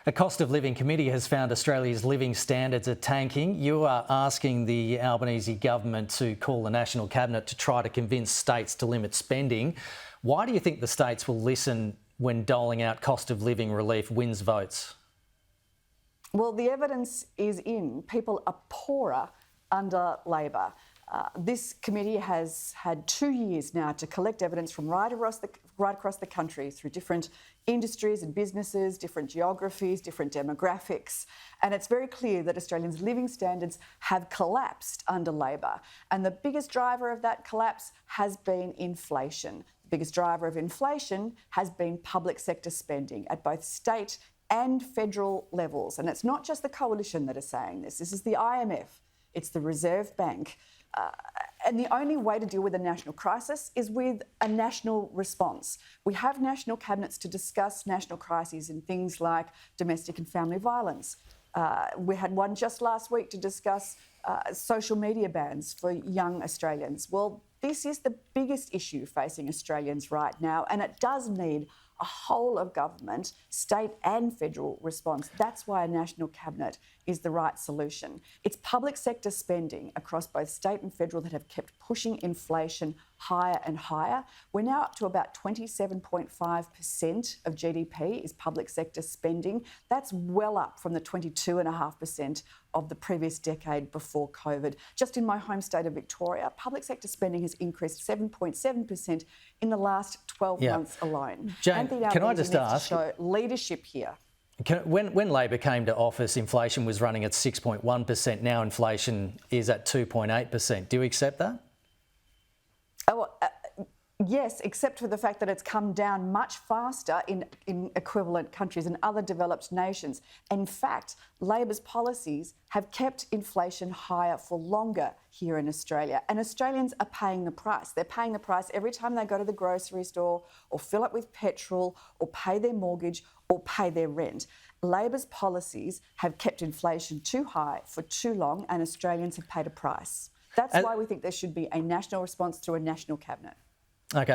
A cost of living committee has found Australia's living standards are tanking. You are asking the Albanese government to call the National Cabinet to try to convince states to limit spending. Why do you think the states will listen when doling out cost of living relief wins votes? Well, the evidence is in. People are poorer under Labor. This committee has had 2 years now to collect evidence from right across the country through different industries and businesses, different geographies, different demographics. And it's very clear that Australians' living standards have collapsed under Labor. And the biggest driver of that collapse has been inflation. The biggest driver of inflation has been public sector spending at both state and federal levels. And it's not just the coalition that is saying this. This is the IMF. It's the Reserve Bank. And the only way to deal with a national crisis is with a national response. We have national cabinets to discuss national crises in things like domestic and family violence. We had one just last week to discuss social media bans for young Australians. Well, this is the biggest issue facing Australians right now, and it does need a whole of government, state and federal response. That's why a national cabinet is the right solution. It's public sector spending across both state and federal that have kept pushing inflation higher and higher. We're now up to about 27.5% of GDP is public sector spending. That's well up from the 22.5% of the previous decade before COVID. Just in my home state of Victoria, public sector spending has increased 7.7% in the last 12 months alone. Jane, can I just ask, to show leadership here. When Labor came to office, inflation was running at 6.1%. Now inflation is at 2.8%. Do you accept that? Yes, except for the fact that it's come down much faster in equivalent countries and other developed nations. In fact, Labor's policies have kept inflation higher for longer here in Australia, and Australians are paying the price. They're paying the price every time they go to the grocery store or fill up with petrol or pay their mortgage or pay their rent. Labor's policies have kept inflation too high for too long, and Australians have paid a price. That's why we think there should be a national response through a national cabinet. Okay.